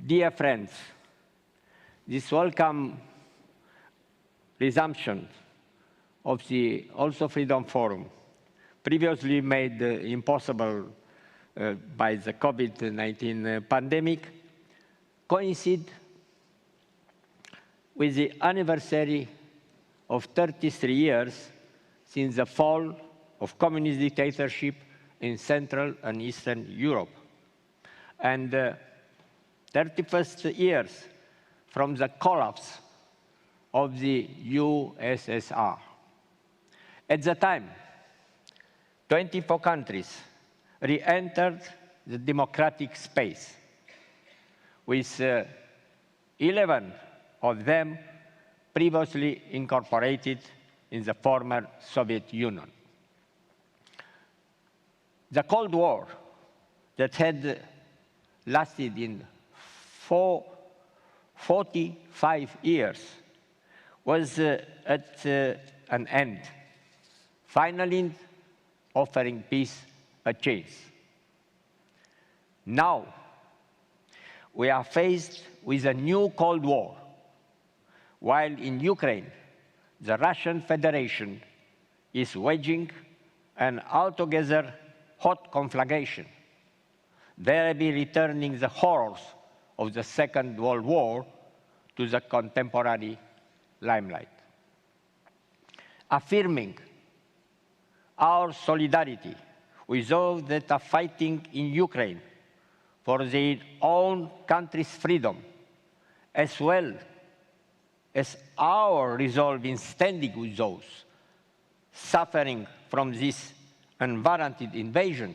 Dear friends, this welcome resumption of the Also Freedom Forum, previously made impossible by the COVID-19 pandemic, coincide with the anniversary of 33 years since the fall of communist dictatorship in Central and Eastern Europe, and 31st years from the collapse of the USSR. At the time, 24 countries re-entered the democratic space, with 11 of them previously incorporated in the former Soviet Union. The Cold War that had lasted in 45 years was at an end, finally offering peace a chance. Now, we are faced with a new Cold War, while in Ukraine, the Russian Federation is waging an altogether hot conflagration, thereby returning the horrors of the Second World War to the contemporary limelight. Affirming our solidarity with those that are fighting in Ukraine for their own country's freedom, as well as our resolve in standing with those suffering from this unwarranted invasion,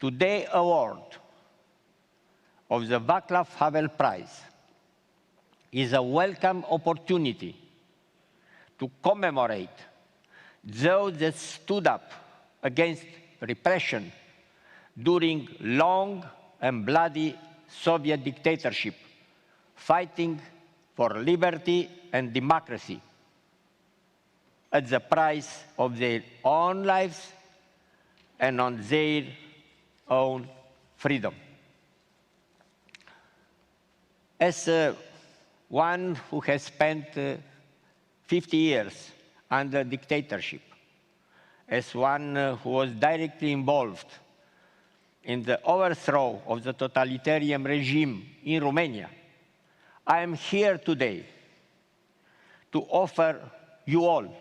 today's award of the Václav Havel Prize is a welcome opportunity to commemorate those that stood up against repression during long and bloody Soviet dictatorship, fighting for liberty and democracy at the price of their own lives and on their own freedom. As one who has spent 50 years under dictatorship, as one who was directly involved in the overthrow of the totalitarian regime in Romania, I am here today to offer you all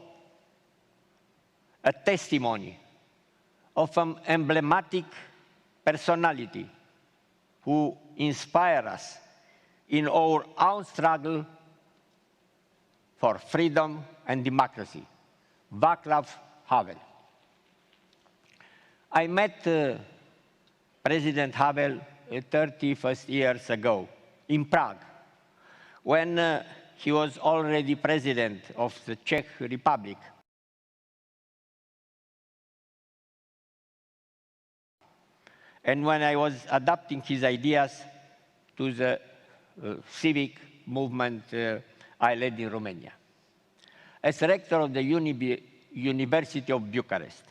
a testimony of an emblematic personality who inspired us in our own struggle for freedom and democracy, Václav Havel. I met President Havel 31 years ago in Prague, when he was already president of the Czech Republic. And when I was adapting his ideas to the civic movement I led in Romania. As rector of the University of Bucharest,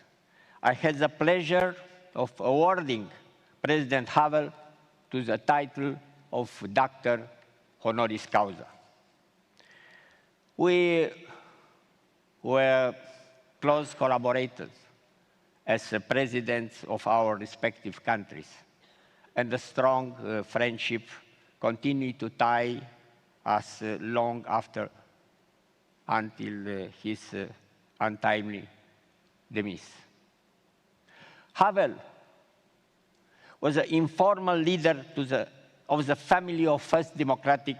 I had the pleasure of awarding President Havel to the title of Doctor Honoris Causa. We were close collaborators as presidents of our respective countries, and a strong friendship continued to tie us long after, until his untimely demise. Havel was an informal leader of the family of first democratic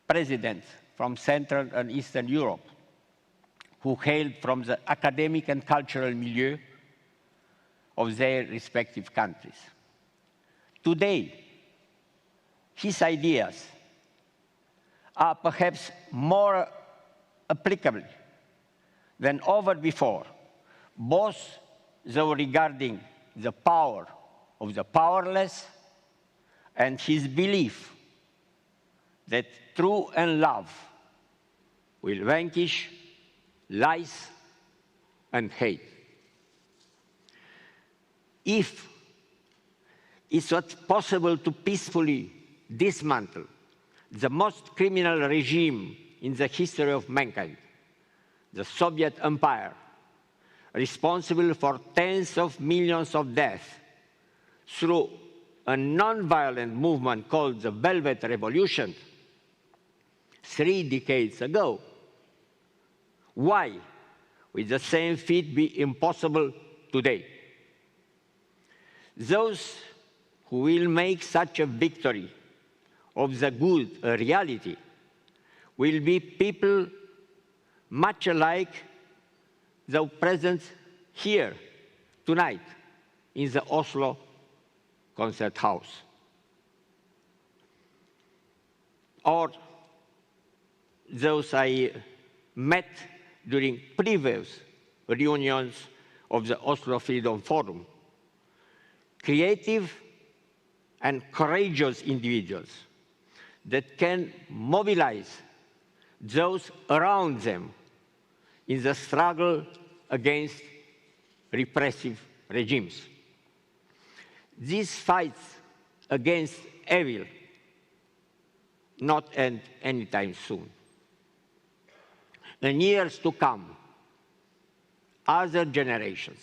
presidents from Central and Eastern Europe, who hailed from the academic and cultural milieu of their respective countries. Today, his ideas are perhaps more applicable than ever before, both though regarding the power of the powerless and his belief that truth and love will vanquish lies and hate. If it's not possible to peacefully dismantle the most criminal regime in the history of mankind, the Soviet Empire, responsible for tens of millions of deaths through a non-violent movement called the Velvet Revolution 3 decades ago. Why would the same feat be impossible today? Those who will make such a victory of the good a reality will be people much alike the present here tonight in the Oslo concert house. Or those I met during previous reunions of the Oslo Freedom Forum. Creative and courageous individuals that can mobilize those around them in the struggle against repressive regimes. These fights against evil not end anytime soon. In years to come, other generations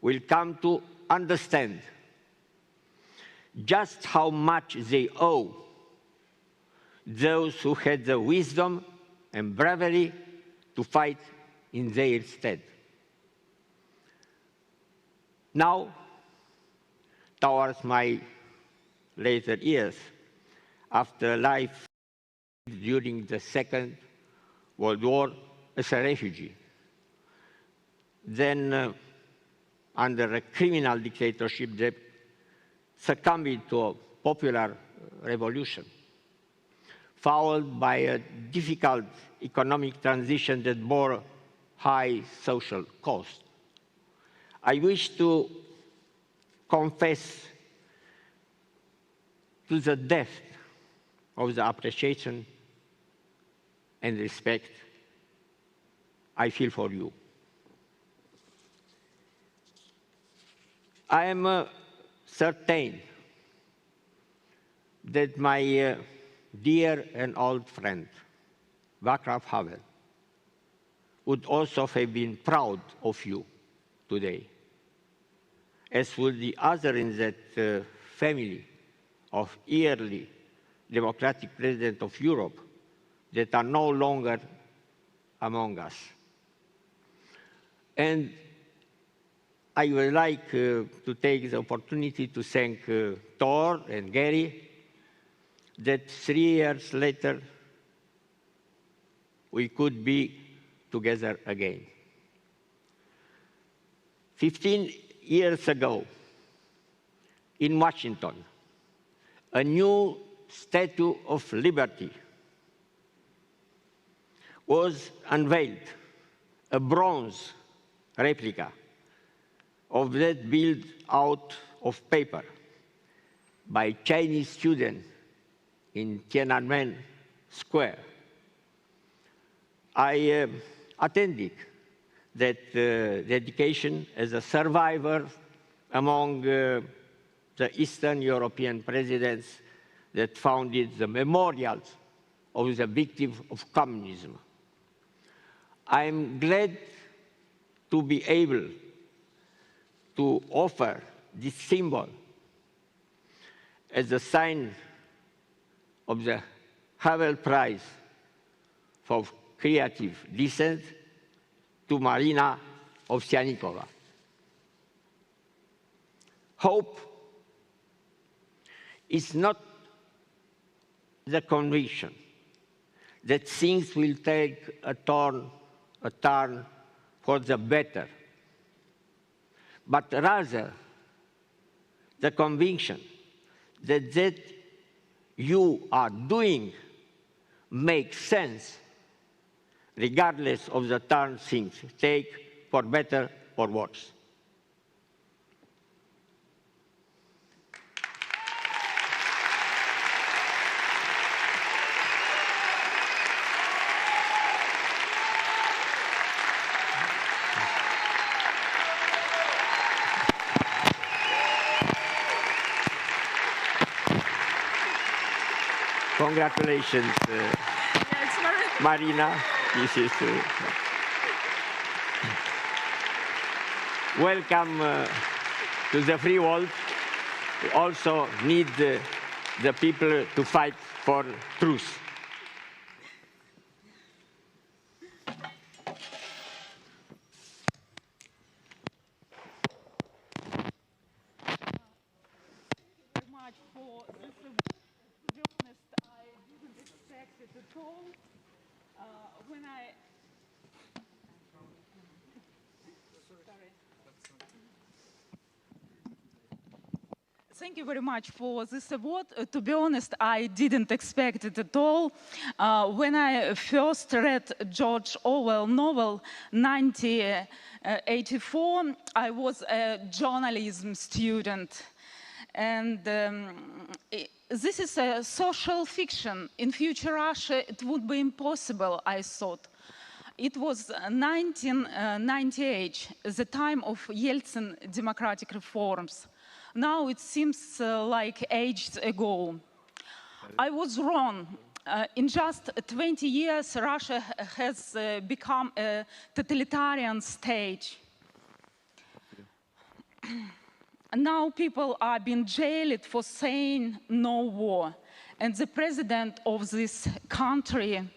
will come to understand just how much they owe those who had the wisdom and bravery to fight in their stead. Now, towards my later years, after life during the Second World War as a refugee, then under a criminal dictatorship that succumbed to a popular revolution, followed by a difficult economic transition that bore high social cost. I wish to confess to the depth of the appreciation and respect I feel for you. I am certain that my dear and old friend, Václav Havel, would also have been proud of you today, as would the other in that family of early democratic presidents of Europe that are no longer among us. And I would like to take the opportunity to thank Thor and Gary that 3 years later we could be together again. 15 years ago, in Washington, a new Statue of Liberty was unveiled, a bronze replica of that built out of paper by Chinese students in Tiananmen Square. I attended that dedication as a survivor among the Eastern European presidents that founded the memorials of the victims of communism. I'm glad to be able to offer this symbol as a sign of the Havel Prize for Creative Dissent to Marina Ovsiannikova. Hope is not the conviction that things will take a turn for the better, but rather the conviction that you are doing makes sense regardless of the turn things take, for better or worse. Congratulations, Marina. This is welcome to the free world. We also need the people to fight for truth. Thank you very much for this award. To be honest, I didn't expect it at all. When I first read George Orwell novel 1984, I was a journalism student. And this is a social fiction. In future Russia, it would be impossible, I thought. It was 1998, the time of Yeltsin democratic reforms. Now it seems like ages ago. I was wrong. In just 20 years, Russia has become a totalitarian state. Now people are being jailed for saying no war. And the president of this country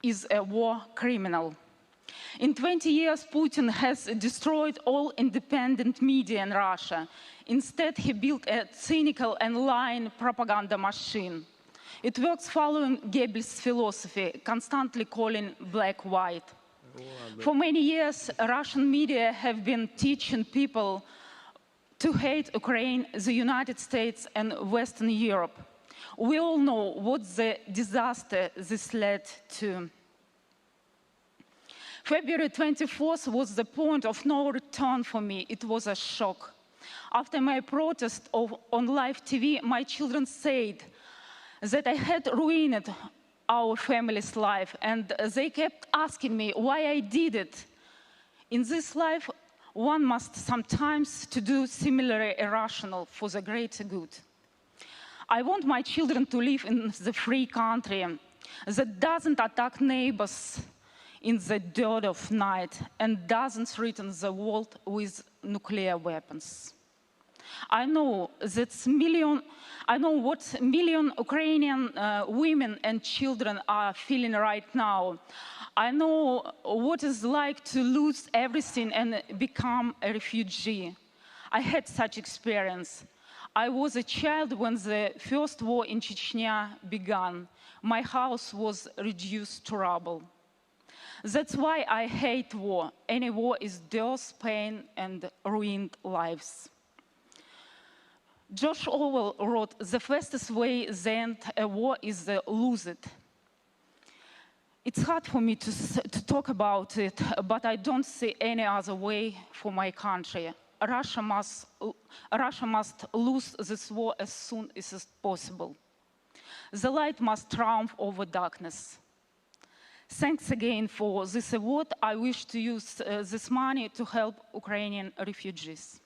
is a war criminal. In 20 years, Putin has destroyed all independent media in Russia. Instead, he built a cynical and lying propaganda machine. It works following Goebbels' philosophy, constantly calling black white. For many years, Russian media have been teaching people to hate Ukraine, the United States, and Western Europe. We all know what the disaster this led to. February 24th was the point of no return for me. It was a shock. After my protest on live TV, my children said that I had ruined our family's life, and they kept asking me why I did it. In this life, one must sometimes to do similarly irrational for the greater good. I want my children to live in the free country that doesn't attack neighbors in the dead of night and doesn't threaten the world with nuclear weapons. I know what million Ukrainian women and children are feeling right now. I know what it's like to lose everything and become a refugee. I had such experience. I was a child when the first war in Chechnya began. My house was reduced to rubble. That's why I hate war. Any war is death, pain, and ruined lives. George Orwell wrote, "The fastest way to end a war is to lose it." It's hard for me to talk about it, but I don't see any other way for my country. Russia must lose this war as soon as possible. The light must triumph over darkness. Thanks again for this award. I wish to use this money to help Ukrainian refugees.